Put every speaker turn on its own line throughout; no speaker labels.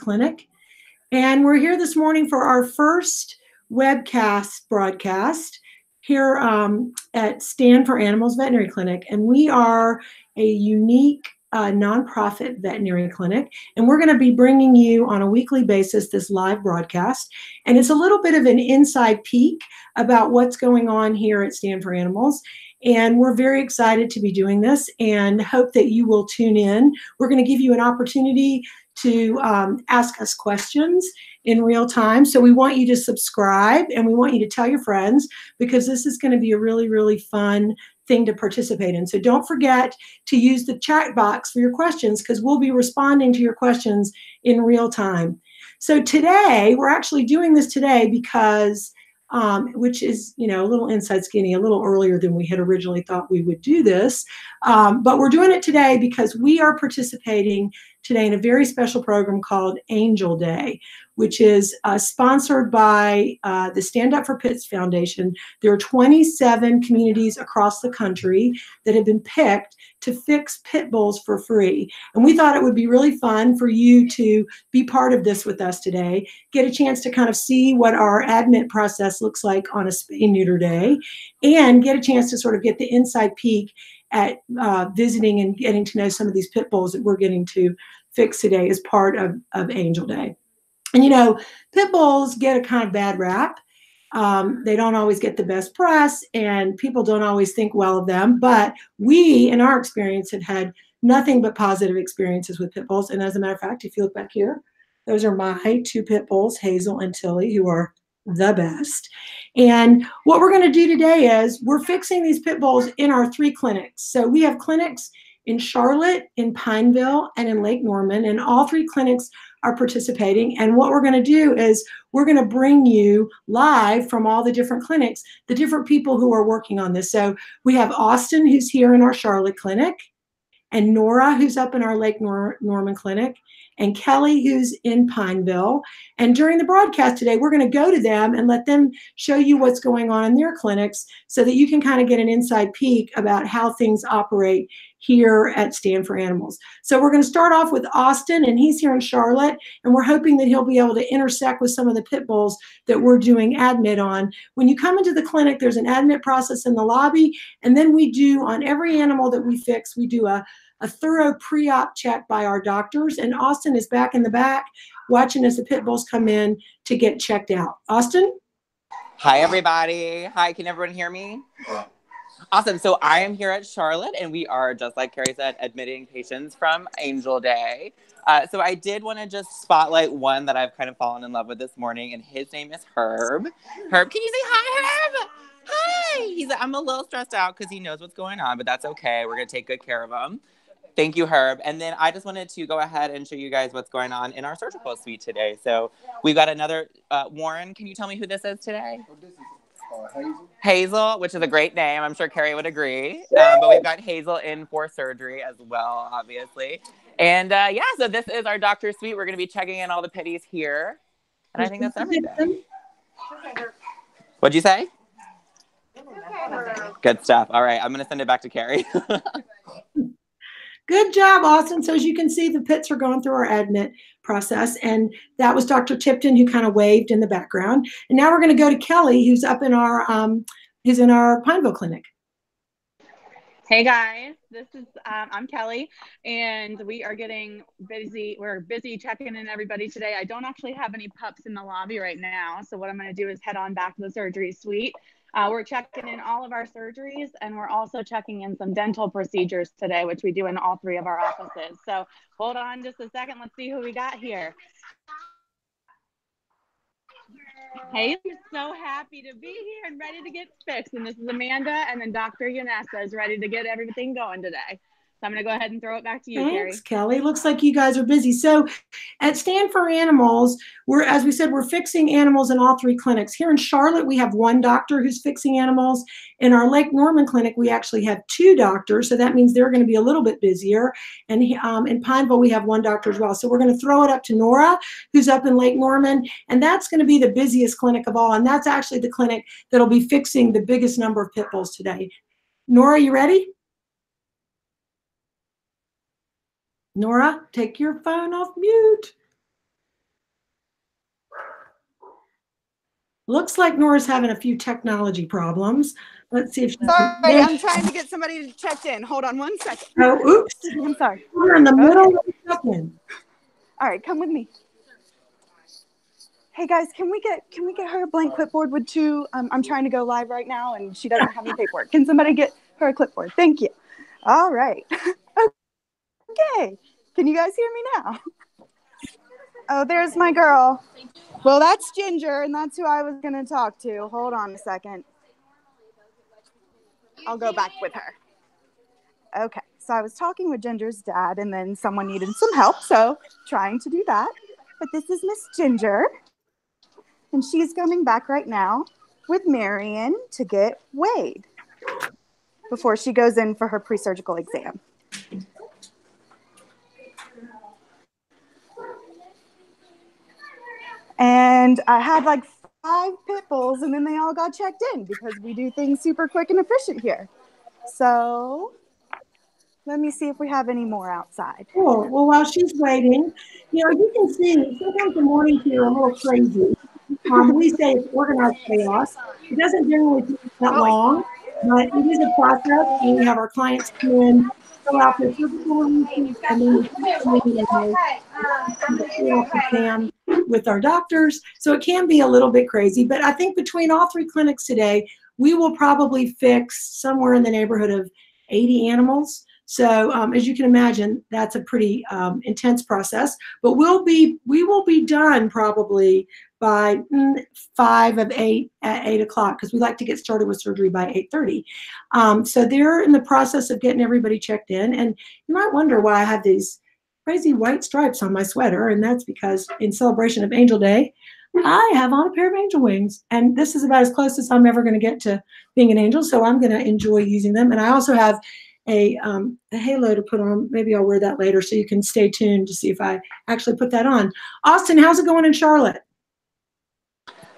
Clinic. And we're here this morning for our first webcast broadcast here at Stand for Animals Veterinary Clinic. And we are a unique nonprofit veterinary clinic. And we're going to be bringing you on a weekly basis this live broadcast. And it's a little bit of an inside peek about what's going on here at Stand for Animals. And we're very excited to be doing this and hope that you will tune in. We're going to give you an opportunity to ask us questions in real time. So we want you to subscribe and we want you to tell your friends, because this is going to be a really, really fun thing to participate in. So don't forget to use the chat box for your questions, because we'll be responding to your questions in real time. So today, we're actually doing this today because which is, a little inside skinny, a little earlier than we had originally thought we would do this. But we're doing it today because we are participating today in a very special program called Angel Day, which is sponsored by the Stand Up for Pits Foundation. There are 27 communities across the country that have been picked to fix pit bulls for free. And we thought it would be really fun for you to be part of this with us today, get a chance to kind of see what our admit process looks like on a spay neuter day, and get a chance to sort of get the inside peek at visiting and getting to know some of these pit bulls that we're getting to fix today as part of Angel Day. And pit bulls get a kind of bad rap. They don't always get the best press, and people don't always think well of them. But we, in our experience, have had nothing but positive experiences with pit bulls. And as a matter of fact, if you look back here, those are my two pit bulls, Hazel and Tilly, who are the best. And what we're going to do today is we're fixing these pit bulls in our 3 clinics. So we have clinics in Charlotte, in Pineville, and in Lake Norman, and all 3 clinics are participating. And what we're going to do is we're going to bring you live from all the different clinics, the different people who are working on this. So we have Austin, who's here in our Charlotte clinic, and Nora, who's up in our Lake Norman clinic, and Kelly, who's in Pineville. And during the broadcast today, we're going to go to them and let them show you what's going on in their clinics so that you can kind of get an inside peek about how things operate here at Stand for Animals. So we're going to start off with Austin, and he's here in Charlotte, and we're hoping that he'll be able to intersect with some of the pit bulls that we're doing admit on. When you come into the clinic, there's an admit process in the lobby, and then we do, on every animal that we fix, we do a thorough pre-op check by our doctors, and Austin is back in the back watching as the pit bulls come in to get checked out. Austin?
Hi, everybody. Hi, can everyone hear me? Awesome. So I am here at Charlotte, and we are, just like Carrie said, admitting patients from Angel Day. So I did want to just spotlight one that I've kind of fallen in love with this morning, and his name is Herb. Herb, can you say hi, Herb? Hi. I'm a little stressed out because he knows what's going on, but that's okay. We're going to take good care of him. Thank you, Herb. And then I just wanted to go ahead and show you guys what's going on in our surgical suite today. So we've got another, Warren, can you tell me who this is today?
Hazel.
Hazel, which is a great name. I'm sure Carrie would agree. But we've got Hazel in for surgery as well, obviously. And yeah, so this is our doctor's suite. We're going to be checking in all the pitties here. And I think that's everything. What'd you say? Good stuff. All right, I'm going to send it back to Carrie.
Good job, Austin. So as you can see, the pits are going through our admit process, and that was Dr. Tipton who kind of waved in the background. And now we're going to go to Kelly, who's up in our Pineville clinic.
Hey guys, I'm Kelly, and we are getting busy. We're busy checking in everybody today. I don't actually have any pups in the lobby right now, so what I'm going to do is head on back to the surgery suite. We're checking in all of our surgeries, and we're also checking in some dental procedures today, which we do in all 3 of our offices. So hold on just a second. Let's see who we got here. Hey, I'm so happy to be here and ready to get fixed. And this is Amanda, and then Dr. Yanessa is ready to get everything going today. So I'm going to go ahead and throw it back to you, Carrie.
Thanks, Kelly. Looks like you guys are busy. So at Stand for Animals, as we said, we're fixing animals in all 3 clinics. Here in Charlotte, we have 1 doctor who's fixing animals. In our Lake Norman clinic, we actually have 2 doctors. So that means they're going to be a little bit busier. And in Pineville, we have 1 doctor as well. So we're going to throw it up to Nora, who's up in Lake Norman. And that's going to be the busiest clinic of all. And that's actually the clinic that'll be fixing the biggest number of pit bulls today. Nora, you ready? Nora, take your phone off mute. Looks like Nora's having a few technology problems. Let's see if she's
Sorry, I'm trying to get somebody to check in. Hold on 1 second.
Oh, oops.
I'm sorry.
We're in the middle of the check-in.
All right, come with me. Hey guys, can we get her a blank clipboard with two? I'm trying to go live right now, and she doesn't have any paperwork. Can somebody get her a clipboard? Thank you. All right. Okay. Can you guys hear me now? Oh, there's my girl. Well, that's Ginger, and that's who I was going to talk to. Hold on a second. I'll go back with her. Okay, so I was talking with Ginger's dad, and then someone needed some help, so trying to do that. But this is Miss Ginger, and she's coming back right now with Marion to get weighed before she goes in for her pre-surgical exam. And I had like 5 pit bulls, and then they all got checked in because we do things super quick and efficient here. So let me see if we have any more outside.
Cool. Well, while she's waiting, you can see sometimes the mornings here are a little crazy. We say it's organized chaos. It doesn't generally take that long, but it is a process, and we have our clients come in, fill out their physical releases, and then exam with our doctors. So it can be a little bit crazy, but I think between all 3 clinics today, we will probably fix somewhere in the neighborhood of 80 animals. So as you can imagine, that's a pretty intense process, but we will be done probably by 5 of 8 at 8 o'clock, because we like to get started with surgery by 8:30. So they're in the process of getting everybody checked in, and you might wonder why I have these crazy white stripes on my sweater, and that's because in celebration of Angel Day, I have on a pair of angel wings, and this is about as close as I'm ever going to get to being an angel, so I'm going to enjoy using them. And I also have a halo to put on. Maybe I'll wear that later, so you can stay tuned to see if I actually put that on. Austin, how's it going in Charlotte?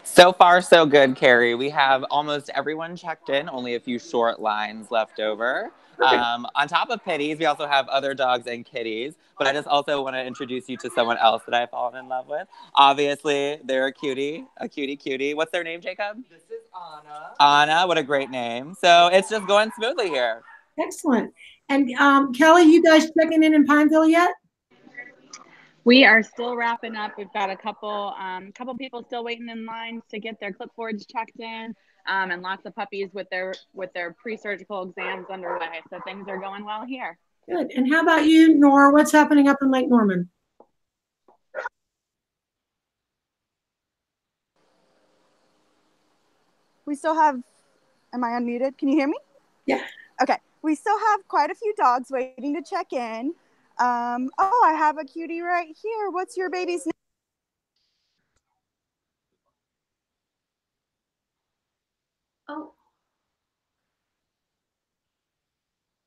So far, so good, Carrie. We have almost everyone checked in, only a few short lines left over. On top of pitties, we also have other dogs and kitties, but I just also want to introduce you to someone else that I've fallen in love with. Obviously, they're a cutie. What's their name, Jacob?
This is Anna.
Anna, what a great name. So it's just going smoothly here.
Excellent. And Kelly, you guys checking in Pineville yet?
We are still wrapping up. We've got a couple people still waiting in lines to get their clipboards checked in, and lots of puppies with their pre-surgical exams underway. So things are going well here.
Good. And how about you, Nora? What's happening up in Lake Norman?
We still have, am I unmuted? Can you hear me?
Yeah.
Okay. We still have quite a few dogs waiting to check in. Oh, I have a cutie right here. What's your baby's name?
Oh.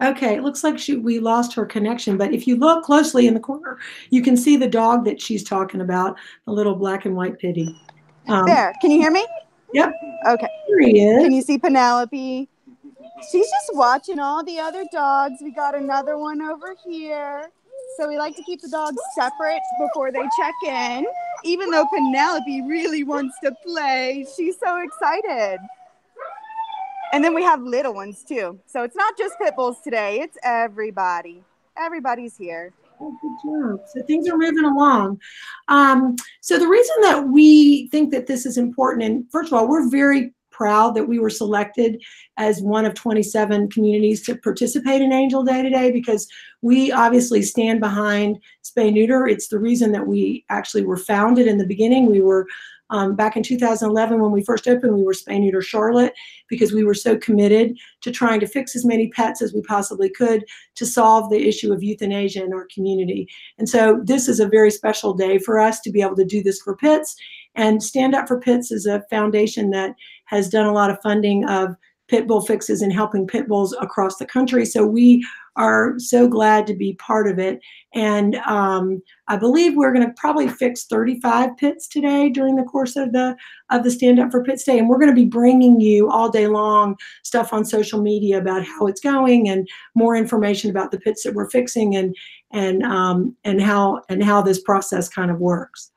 Okay, it looks like we lost her connection, but if you look closely in the corner, you can see the dog that she's talking about, the little black and white pitty.
There, can you hear me?
Yep.
Okay.
Here he is.
Can you see Penelope? She's just watching all the other dogs. We got another one over here. So we like to keep the dogs separate before they check in, even though Penelope really wants to play. She's so excited. And then we have little ones too. So it's not just pit bulls today. It's everybody. Everybody's here.
Oh, good job. So things are moving along. So the reason that we think that this is important, and first of all, we're very proud that we were selected as one of 27 communities to participate in Angel Day today, because we obviously stand behind spay neuter. It's the reason that we actually were founded in the beginning. We were back in 2011 when we first opened, we were Spay Neuter Charlotte, because we were so committed to trying to fix as many pets as we possibly could to solve the issue of euthanasia in our community. And so this is a very special day for us to be able to do this for pits. And Stand Up for Pits is a foundation that has done a lot of funding of pit bull fixes and helping pit bulls across the country. So we are so glad to be part of it. And I believe we're going to probably fix 35 pits today during the course of the Stand Up for Pits Day. And we're going to be bringing you all day long stuff on social media about how it's going and more information about the pits that we're fixing and how this process kind of works.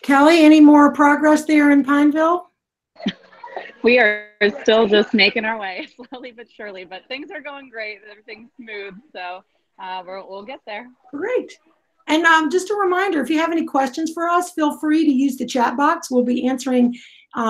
Kelly, any more progress there in Pineville?
We are still just making our way slowly but surely, but things are going great. Everything's smooth. So we'll get there.
Great. And just a reminder, if you have any questions for us, feel free to use the chat box. We'll be answering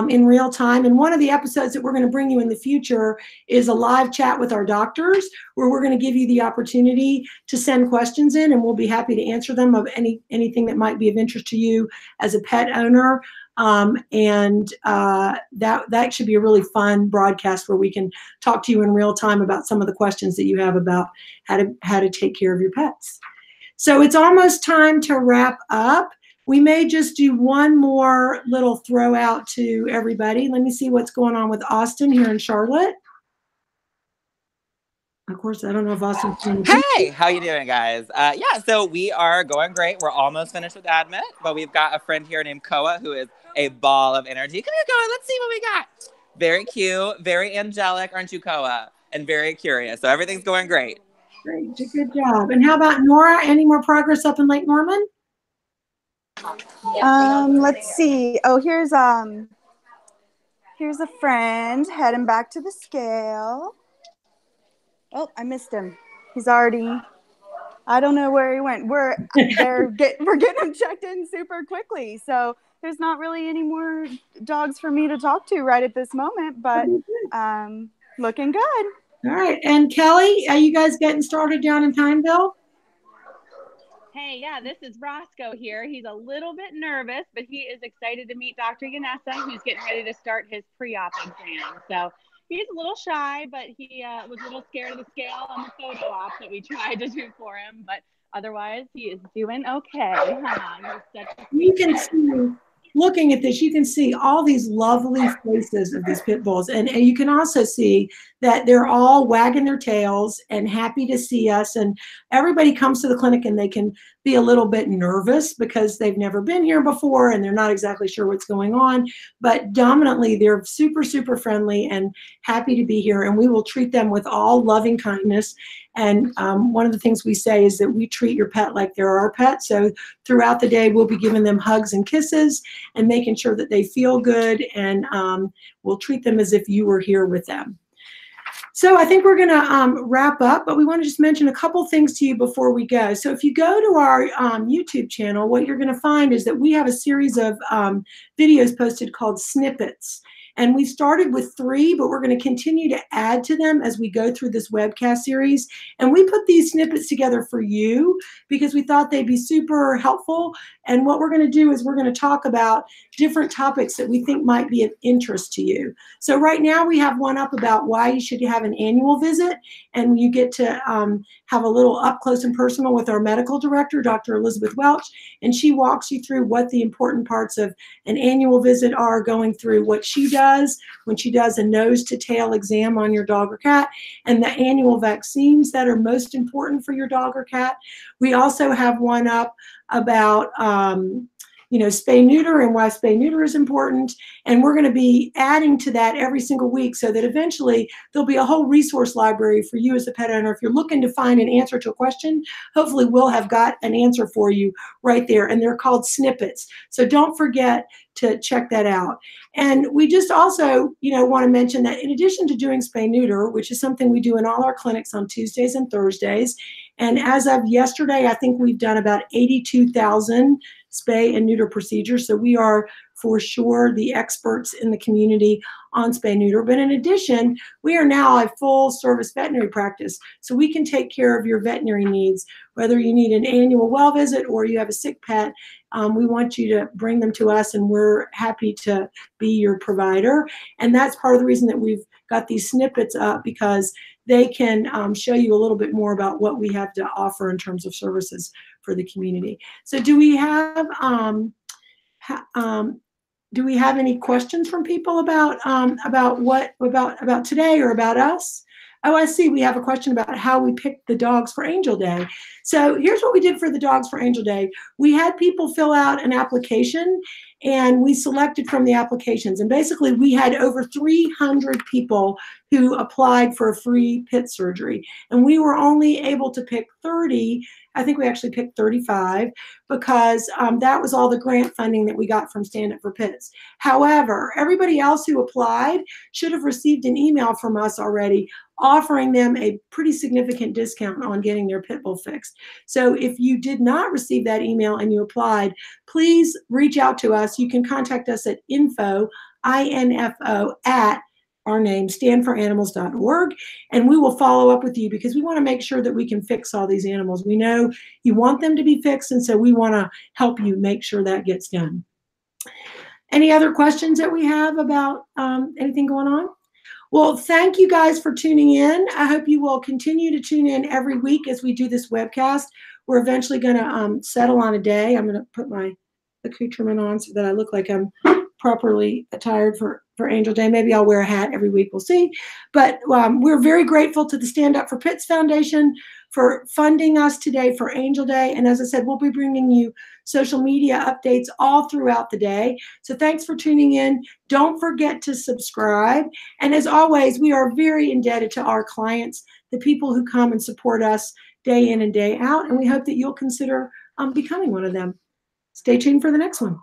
in real time. And one of the episodes that we're going to bring you in the future is a live chat with our doctors, where we're going to give you the opportunity to send questions in, and we'll be happy to answer them of anything that might be of interest to you as a pet owner. That should be a really fun broadcast where we can talk to you in real time about some of the questions that you have about how to take care of your pets. So it's almost time to wrap up. We may just do one more little throw out to everybody. Let me see what's going on with Austin here in Charlotte. Of course, I don't know if Austin's doing
Hey, how you doing, guys? Yeah, so we are going great. We're almost finished with admit, but we've got a friend here named Koa who is a ball of energy. Come here, Koa. Let's see what we got. Very cute, very angelic, aren't you, Koa? And very curious. So everything's going great.
Great, good job. And how about Nora? Any more progress up in Lake Norman?
Let's see. Oh, here's a friend heading back to the scale. Oh, I missed him. He's already, I don't know where he went. We're getting him checked in super quickly. So there's not really any more dogs for me to talk to right at this moment, but looking good.
All right. And Kelly, are you guys getting started down in Pineville?
Hey, yeah, this is Roscoe here. He's a little bit nervous, but he is excited to meet Dr. Yanessa, who's getting ready to start his pre-op exam. So he's a little shy, but he was a little scared of the scale on the photo op that we tried to do for him. But otherwise, he is doing okay.
You can see, looking at this, you can see all these lovely faces of these pit bulls. And you can also see that they're all wagging their tails and happy to see us. And everybody comes to the clinic and they can be a little bit nervous because they've never been here before and they're not exactly sure what's going on. But dominantly, they're super, super friendly and happy to be here. And we will treat them with all loving kindness. And one of the things we say is that we treat your pet like they're our pet. So throughout the day, we'll be giving them hugs and kisses and making sure that they feel good. And we'll treat them as if you were here with them. So I think we're going to wrap up, but we want to just mention a couple things to you before we go. So if you go to our YouTube channel, what you're going to find is that we have a series of videos posted called Snippets. And we started with 3, but we're going to continue to add to them as we go through this webcast series. And we put these snippets together for you because we thought they'd be super helpful. And what we're going to do is we're going to talk about different topics that we think might be of interest to you. So right now we have one up about why you should have an annual visit. And you get to have a little up close and personal with our medical director, Dr. Elizabeth Welch. And she walks you through what the important parts of an annual visit are, going through what she does when she does a nose to tail exam on your dog or cat, and the annual vaccines that are most important for your dog or cat. We also have one up about spay neuter and why spay neuter is important. And we're going to be adding to that every single week so that eventually there'll be a whole resource library for you as a pet owner. If you're looking to find an answer to a question, hopefully we'll have got an answer for you right there. And they're called snippets. So don't forget to check that out. And we just also, want to mention that in addition to doing spay neuter, which is something we do in all our clinics on Tuesdays and Thursdays, and as of yesterday, I think we've done about 82,000 spay and neuter procedures. So we are for sure the experts in the community on spay neuter. But in addition, we are now a full service veterinary practice. So we can take care of your veterinary needs, whether you need an annual well visit or you have a sick pet. We want you to bring them to us and we're happy to be your provider. And that's part of the reason that we've got these snippets up, because they can show you a little bit more about what we have to offer in terms of services for the community. So do we have any questions from people about today or about us? Oh, I see. We have a question about how we picked the dogs for Angel Day. So here's what we did for the dogs for Angel Day. We had people fill out an application, and we selected from the applications. And basically, we had over 300 people who applied for a free pit surgery. And we were only able to pick 30. I think we actually picked 35 because that was all the grant funding that we got from Stand Up for Pits. However, everybody else who applied should have received an email from us already offering them a pretty significant discount on getting their pit bull fixed. So if you did not receive that email and you applied, please reach out to us. You can contact us at info, I-N-F-O, at our name, standforanimals.org, and we will follow up with you because we want to make sure that we can fix all these animals. We know you want them to be fixed, and so we want to help you make sure that gets done. Any other questions that we have about anything going on? Well, thank you guys for tuning in. I hope you will continue to tune in every week as we do this webcast. We're eventually going to settle on a day. I'm going to put my accoutrement on so that I look like I'm properly attired for Angel Day. Maybe I'll wear a hat every week. We'll see. But we're very grateful to the Stand Up for Pits Foundation for funding us today for Angel Day. And as I said, we'll be bringing you social media updates all throughout the day. So thanks for tuning in. Don't forget to subscribe. And as always, we are very indebted to our clients, the people who come and support us day in and day out. And we hope that you'll consider becoming one of them. Stay tuned for the next one.